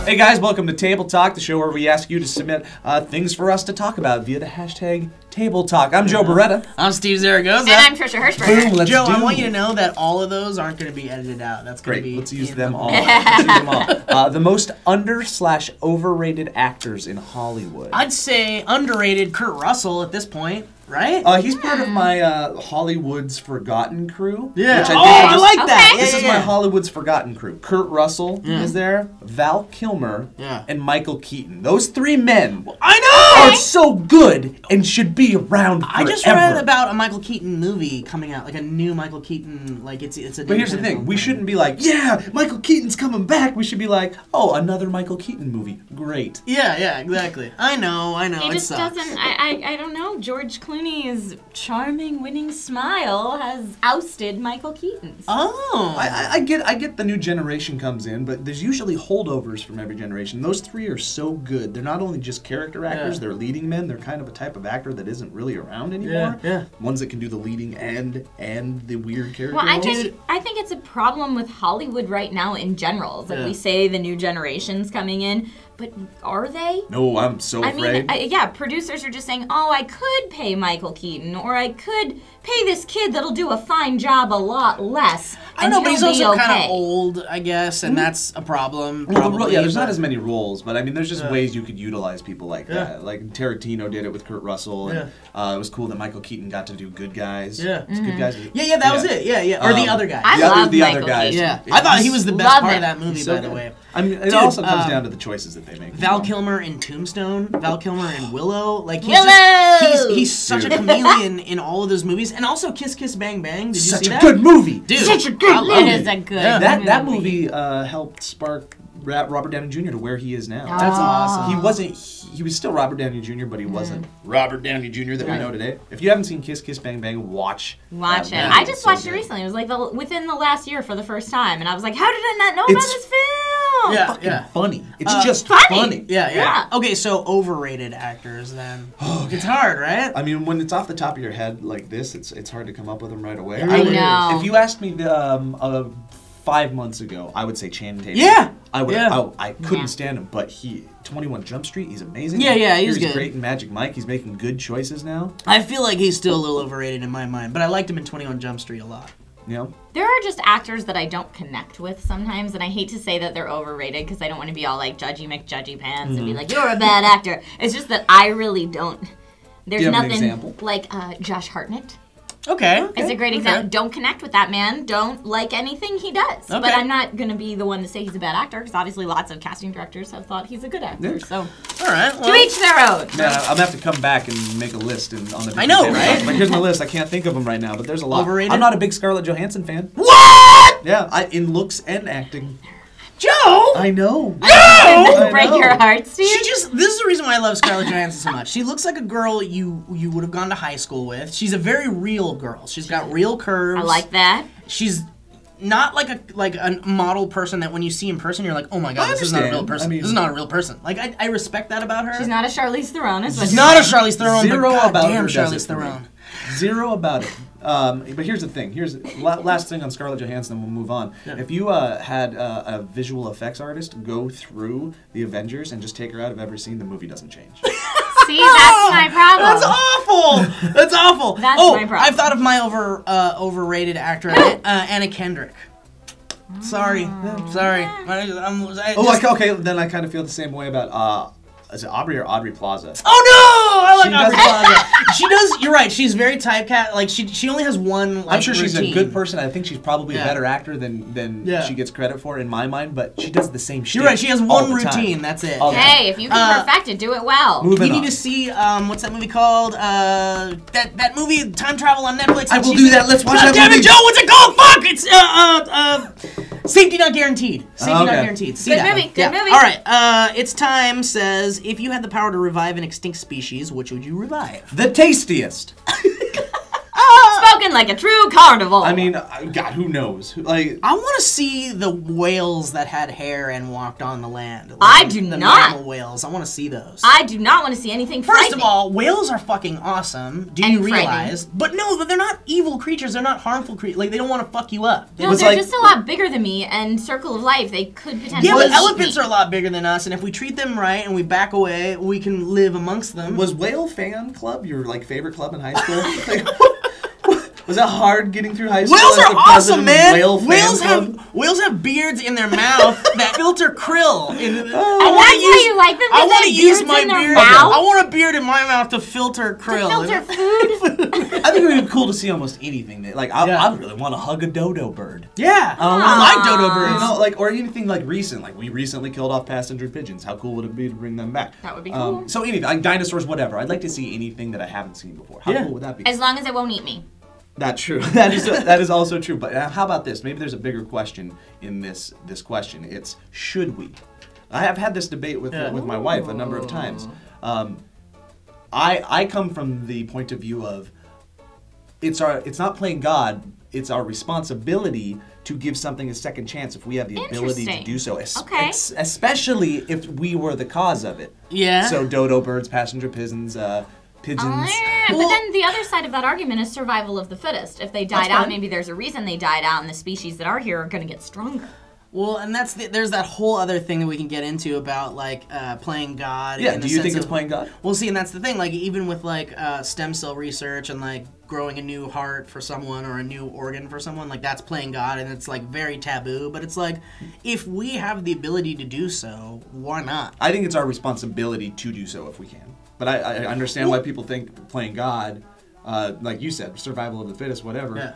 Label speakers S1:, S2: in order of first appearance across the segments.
S1: Hey guys, welcome to Table Talk, the show where we ask you to submit things for us to talk about via the hashtag Table Talk. I'm Joe Beretta.
S2: I'm Steve Zaragoza.
S3: And I'm Trisha Hirschberger.
S1: Boom,
S2: Joe, I want you to know that all of those aren't going to be edited out. That's going to be...
S1: Let's use them all. Let's use them all. The most under/overrated actors in Hollywood.
S2: I'd say underrated Kurt Russell at this point, right?
S1: He's part of my Hollywood's Forgotten crew.
S2: Yeah.
S1: Which
S2: I like that.
S1: This
S2: Yeah,
S1: is my Hollywood's Forgotten crew. Kurt Russell is there, Val Kilmer, and Michael Keaton. Those three men
S2: I know!
S1: are so good and should be around forever.
S2: I just read about a Michael Keaton movie coming out, like a new Michael Keaton, like it's a...
S1: But here's the thing, we shouldn't be like, yeah, Michael Keaton's coming back. We should be like, oh, another Michael Keaton movie. Great.
S2: Yeah, exactly. I know,
S3: He
S2: it
S3: just
S2: sucks.
S3: doesn't, I don't know, George Clooney's charming, winning smile has ousted Michael Keaton's.
S2: Oh.
S1: I get the new generation comes in, but there's usually holdovers from every generation. Those three are so good. They're not only just character actors, they're leading men. They're kind of a type of actor that isn't really around anymore.
S2: Yeah.
S1: Ones that can do the leading and the weird character
S3: Well,
S1: roles.
S3: I think it's a problem with Hollywood right now in general. It's like we say the new generation's coming in, but are they?
S1: No, I'm so afraid.
S3: I mean, producers are just saying, oh, I could pay Michael Keaton, or I could pay this kid that'll do a fine job a lot less.
S2: I know, but he's also kind
S3: okay.
S2: of old, I guess, and that's a problem.
S1: Well,
S2: Probably,
S1: there's not as many roles, but I mean, there's just ways you could utilize people like
S2: Yeah.
S1: that. Like Tarantino did it with Kurt Russell, and it was cool that Michael Keaton got to do Good Guys.
S2: Yeah.
S1: It's Good Guys.
S2: Yeah, that was it. Yeah. Or the other guy.
S3: I
S1: The other-
S3: love
S1: the other
S3: Michael
S1: guys.
S3: Keaton.
S2: Yeah. I thought he was the best
S3: Love
S2: part
S3: him.
S2: of that movie,
S1: So
S2: by the
S1: good.
S2: way.
S1: I mean, it
S2: Dude,
S1: also comes down to the choices that they make.
S2: Val Kilmer in Tombstone, Val Kilmer in Willow, like he's such a chameleon in all of those movies, and also Kiss Kiss Bang Bang. Did you
S1: Such
S2: see
S1: a
S2: that?
S1: good movie.
S2: Dude,
S3: Such a good movie. It is a good
S1: That movie helped spark Robert Downey Jr. to where he is now.
S2: That's awesome.
S1: He was still Robert Downey Jr., but he wasn't Robert Downey Jr. that we know today. If you haven't seen Kiss Kiss Bang Bang, watch it.
S3: I just watched it recently. It was like within the last year for the first time, and I was like, how did I not know about this film?
S2: Yeah,
S1: Fucking funny. It's just
S3: funny.
S1: funny.
S2: Yeah. Okay, so overrated actors then. It's hard, right?
S1: I mean, when it's off the top of your head like this, it's hard to come up with them right away.
S3: I know.
S1: If you asked me 5 months ago, I would say Channing Tatum.
S2: Yeah.
S1: I couldn't stand him, but 21 Jump Street, he's amazing.
S2: Yeah, he's good.
S1: Great in Magic Mike. He's making good choices now.
S2: I feel like he's still a little overrated in my mind, but I liked him in 21 Jump Street a lot.
S1: You know?
S3: There are just actors that I don't connect with sometimes, and I hate to say that they're overrated because I don't want to be all like judgy McJudgy pants and be like, you're a bad actor. It's just that I really don't. There's
S1: Do you have an
S3: nothing
S1: example?
S3: like Josh Hartnett.
S2: Okay.
S3: It's a great example. Don't connect with that man. Don't like anything he does.
S2: Okay.
S3: But I'm not going to be the one to say he's a bad actor because obviously lots of casting directors have thought he's a good actor.
S1: Yeah.
S3: So
S2: All right.
S3: to each their own.
S1: Man, I'm gonna have to come back and make a list on the different
S2: I know,
S1: favorites.
S2: right?
S1: But here's my list. I can't think of them right now, but there's a lot.
S2: Overrated?
S1: I'm not a big Scarlett Johansson fan.
S2: What?
S1: Yeah, in looks and acting.
S2: Joe!
S1: I know.
S3: Does
S1: I
S3: this break
S1: know.
S3: your heart, Steve?
S2: This is the reason why I love Scarlett Johansson so much. She looks like a girl you would have gone to high school with. She's a very real girl. She's got real curves.
S3: I like that.
S2: She's not like a model person that when you see in person you're like, oh my god, this is not a real
S1: understand.
S2: person.
S1: I mean-
S2: This is not a real person. Like I respect that about her.
S3: She's not a Charlize Theron. Is what
S2: She's
S3: you're
S2: not a
S3: saying.
S2: Charlize Theron.
S1: Zero
S2: but
S1: about
S2: goddamn
S1: her does
S2: Charlize
S1: it for me.
S2: Theron.
S1: Zero about it. But here's the thing. Here's last thing on Scarlett Johansson, and we'll move on.
S2: Yeah.
S1: If you had a visual effects artist go through the Avengers and just take her out of every scene, the movie doesn't change.
S3: See, that's my problem.
S2: That's awful. That's awful.
S3: That's my problem.
S2: I've thought of my overrated actor, Anna Kendrick. Sorry.
S1: Okay. Then I kind of feel the same way about is it Aubrey or Audrey Plaza?
S2: Oh no! I like
S1: She
S2: Aubrey
S1: does-
S2: Plaza. She does. You're right. She's very typecast. Like she only has one. Like,
S1: I'm sure she's a
S2: routine.
S1: good person. I think she's probably a
S2: Yeah.
S1: better actor than
S2: Yeah.
S1: she gets credit for in my mind. But she does the same shit.
S2: You're right. She has
S1: all
S2: one
S1: the time.
S2: routine. That's it.
S1: All the
S3: Hey, if you can perfect it, do it well.
S1: Moving
S2: We
S1: on.
S2: need to see what's that movie called? That movie, Time Travel on Netflix.
S1: I will do that. Let's watch that
S2: Damn
S1: movie.
S2: it, Joe! What's it called? Fuck! It's Safety Not Guaranteed. Safety Not
S1: Okay.
S2: Guaranteed. See
S3: Good
S2: that
S3: movie,
S2: one.
S3: good movie.
S2: All right. It's time. Says if you had the power to revive an extinct species, which would you revive?
S1: The tastiest.
S3: Spoken like a true carnival.
S1: I mean, God, who knows? Like,
S2: I want to see the whales that had hair and walked on the land. Like,
S3: I do
S2: the
S3: not.
S2: mammal whales. I want to see those.
S3: I do not want to see anything
S2: First of all, whales are fucking awesome. Do you
S3: And
S2: realize? But no, but they're not evil creatures. They're not harmful creatures. Like, they don't want to fuck you up.
S3: No, they're just a lot bigger than me, and circle of life, they could potentially
S2: Yeah, but
S3: eat
S2: elephants
S3: me.
S2: are a lot bigger than us, and if we treat them right and we back away, we can live amongst them.
S1: was Whale Fan Club your like favorite club in high school? Like, was that hard getting through high school?
S2: Whales
S1: as
S2: are
S1: the
S2: awesome,
S1: president of
S2: man.
S1: Whale Fan Club?
S2: Whales have beards in their mouth that filter krill.
S3: And that's why you like them?
S2: I want to use
S3: beards
S2: my
S3: in their
S2: beard.
S3: mouth?
S2: I want a beard in my mouth to filter krill.
S3: Filter food?
S1: I think it would be cool to see almost anything. That, like,
S2: Yeah.
S1: I really want to hug a dodo bird.
S2: Yeah,
S1: I
S2: I like dodo
S1: You
S2: birds.
S1: know, like, or anything like recent. Like, we recently killed off passenger pigeons. How cool would it be to bring them back?
S3: That would be cool.
S1: So anything, like dinosaurs, whatever. I'd like to see anything that I haven't seen before. How
S2: Yeah.
S1: cool would that be?
S3: As long as it won't eat me.
S1: That's true. That is also true. But how about this? Maybe there's a bigger question in this question. It's should we? I have had this debate with my wife a number of times. I come from the point of view of it's not playing God. It's our responsibility to give something a second chance if we have the ability to do so. Especially if we were the cause of it.
S2: Yeah.
S1: So dodo birds, passenger pigeons. Pigeons.
S3: But then the other side of that argument is survival of the fittest. If they died out, maybe there's a reason they died out, and the species that are here are going to get stronger.
S2: Well, and there's that whole other thing that we can get into about like playing God.
S1: Yeah. Do you think it's playing God?
S2: Well, see, and that's the thing. Like even with like stem cell research and like growing a new heart for someone or a new organ for someone, like that's playing God, and it's like very taboo. But it's like if we have the ability to do so, why not?
S1: I think it's our responsibility to do so if we can. But I understand why people think playing God, like you said, survival of the fittest, whatever.
S2: Yeah.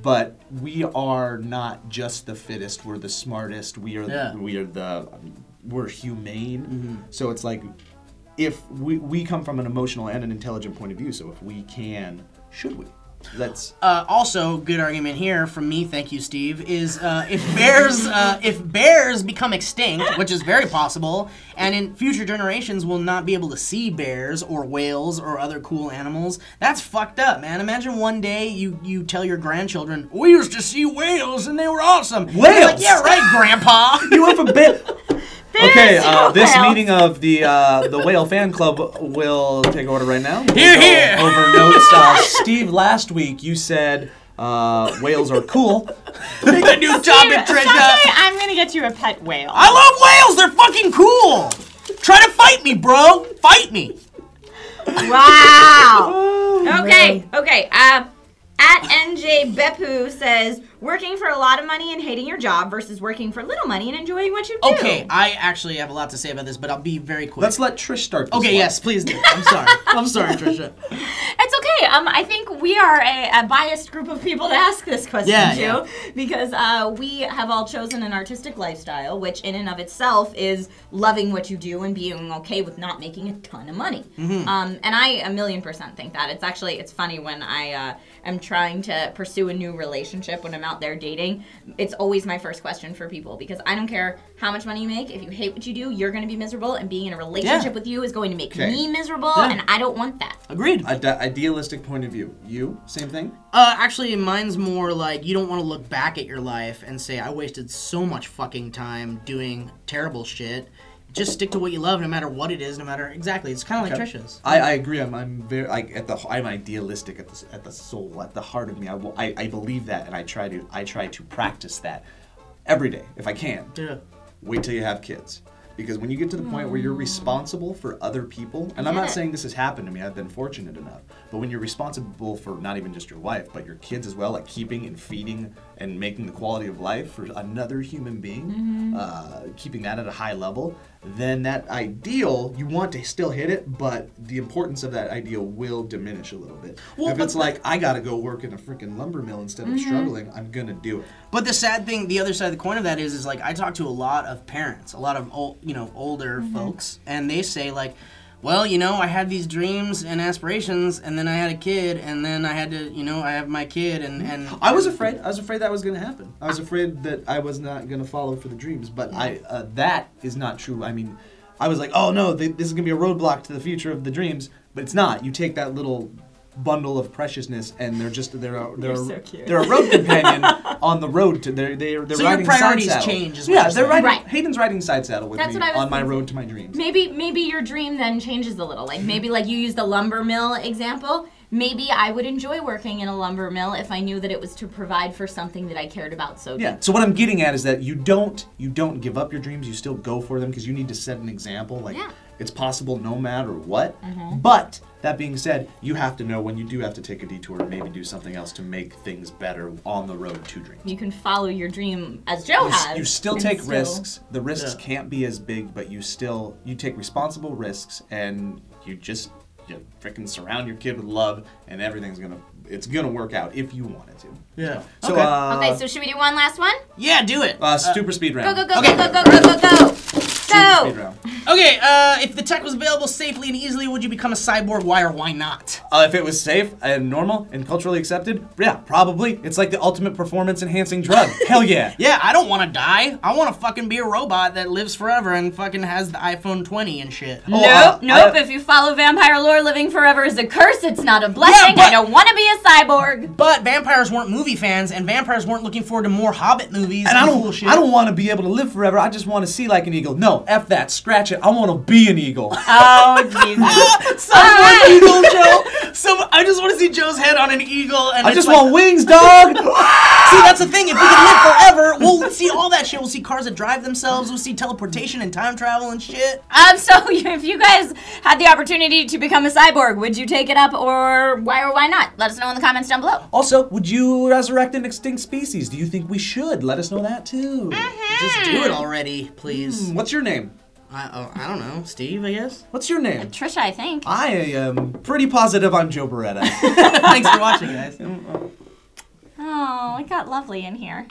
S1: But we are not just the fittest. We're the smartest. We're humane.
S2: Mm-hmm.
S1: So it's like if we come from an emotional and an intelligent point of view. So if we can, should we? Let's.
S2: Also, good argument here from me. Thank you, Steve. Is if bears become extinct, which is very possible, and in future generations will not be able to see bears or whales or other cool animals, that's fucked up, man. Imagine one day you tell your grandchildren, "We used to see whales and they were awesome."
S1: Whales?
S2: They're like, yeah, right, Grandpa.
S1: You went from bear. Okay, this
S3: whales.
S1: meeting of the Whale Fan Club will take order right now.
S2: Hear,
S1: We'll
S2: hear.
S1: go over notes. Steve, last week you said whales are cool.
S2: Pick a new topic, Trisha.
S3: Someday I'm going to get you a pet whale.
S2: I love whales. They're fucking cool. Try to fight me, bro. Fight me.
S3: Wow. Okay. At NJ Beppu says, working for a lot of money and hating your job versus working for little money and enjoying what you do.
S2: Okay, I actually have a lot to say about this, but I'll be very quick.
S1: Let's let Trish start this
S2: Okay,
S1: one.
S2: yes, please do. I'm sorry. I'm sorry, Trisha.
S3: It's okay. I think we are a biased group of people to ask this question to, because we have all chosen an artistic lifestyle, which in and of itself is loving what you do and being okay with not making a ton of money.
S2: Mm-hmm.
S3: And I 1,000,000% think that. It's funny when I am trying to pursue a new relationship, when I'm out there dating, it's always my first question for people, because I don't care how much money you make. If you hate what you do, you're going to be miserable, and being in a relationship with you is going to make me miserable, and I don't want that.
S2: Agreed.
S1: Idealistic point of view. You, same thing?
S2: Actually, mine's more like you don't want to look back at your life and say, I wasted so much fucking time doing terrible shit. Just stick to what you love, no matter what it is, no matter exactly. It's kind of like Trisha's.
S1: I agree. I'm very I'm idealistic at the soul, at the heart of me. I believe that, and I try to practice that every day if I can.
S2: Yeah.
S1: Wait till you have kids. Because when you get to the point where you're responsible for other people, and I'm not saying this has happened to me, I've been fortunate enough, but when you're responsible for not even just your wife, but your kids as well, like keeping and feeding and making the quality of life for another human being, keeping that at a high level, then that ideal, you want to still hit it, but the importance of that ideal will diminish a little bit. Well, if it's like, I gotta go work in a freaking lumber mill instead of struggling, I'm gonna do it.
S2: But the sad thing, the other side of the coin of that is like I talk to a lot of parents, a lot of older folks, and they say like, well, I had these dreams and aspirations, and then I had a kid, and then I had to, I have my kid, and
S1: I was afraid. I was afraid that was going to happen. I was afraid that I was not going to follow for the dreams, but that is not true. I mean, I was like, oh no, this is going to be a roadblock to the future of the dreams, but it's not. You take that little bundle of preciousness, and they're
S3: so cute.
S1: they're a road companion on the road to they're
S2: so
S1: riding
S2: your priorities
S1: side saddle.
S2: change as well.
S1: Yeah, they're riding.
S3: Right.
S1: Hayden's riding side saddle with
S3: That's
S1: me
S3: what I was
S1: on my
S3: thinking.
S1: road to my dreams.
S3: Maybe your dream then changes a little. Like maybe like you used the lumber mill example. Maybe I would enjoy working in a lumber mill if I knew that it was to provide for something that I cared about so
S1: Yeah.
S3: deeply.
S1: So what I'm getting at is that you don't give up your dreams. You still go for them because you need to set an example. Like it's possible no matter what. But that being said, you have to know when you do have to take a detour and maybe do something else to make things better on the road to dreams.
S3: You can follow your dream as Joe has.
S1: You still
S3: and
S1: take risks. The risks can't be as big, but you take responsible risks, and you freaking surround your kid with love, and everything's gonna work out if you want it to.
S2: Yeah.
S1: So
S3: Okay, so should we do one last one?
S2: Yeah, do it.
S1: super speed round.
S3: Go, go, go, go, go, go, go, go, go!
S1: Super speed round.
S2: Okay, if the tech was available safely and easily, would you become a cyborg? Why or why not?
S1: If it was safe and normal and culturally accepted, yeah, probably. It's like the ultimate performance-enhancing drug. Hell yeah.
S2: Yeah, I don't want to die. I want to fucking be a robot that lives forever and fucking has the iPhone 20 and shit.
S3: Nope. If you follow vampire lore, living forever is a curse. It's not a blessing.
S2: but-
S3: I don't want to be a cyborg.
S2: But vampires weren't movie fans, and vampires weren't looking forward to more Hobbit movies.
S1: And I
S2: cool shit.
S1: don't want to be able to live forever. I just want to see like an eagle. No, F that. Scratch it. I want to be an eagle.
S3: Oh, Jesus.
S2: Cyborg Eagle, Joe. So I just want to see Joe's head on an eagle, and
S1: I
S2: it's
S1: just
S2: like,
S1: want wings, dog.
S2: See, that's the thing. If we can live forever, we'll see all that shit. We'll see cars that drive themselves. We'll see teleportation and time travel and shit.
S3: So if you guys had the opportunity to become a cyborg, would you take it up or why not? Let us know in the comments down below.
S1: Also, would you resurrect an extinct species? Do you think we should? Let us know that too.
S2: Just do it already, please.
S1: What's your name?
S2: I don't know. Steve, I guess?
S1: What's your name?
S3: Trisha, I think.
S1: I am pretty positive I'm Joe Beretta.
S2: Thanks for watching, guys.
S3: Oh, it got lovely in here.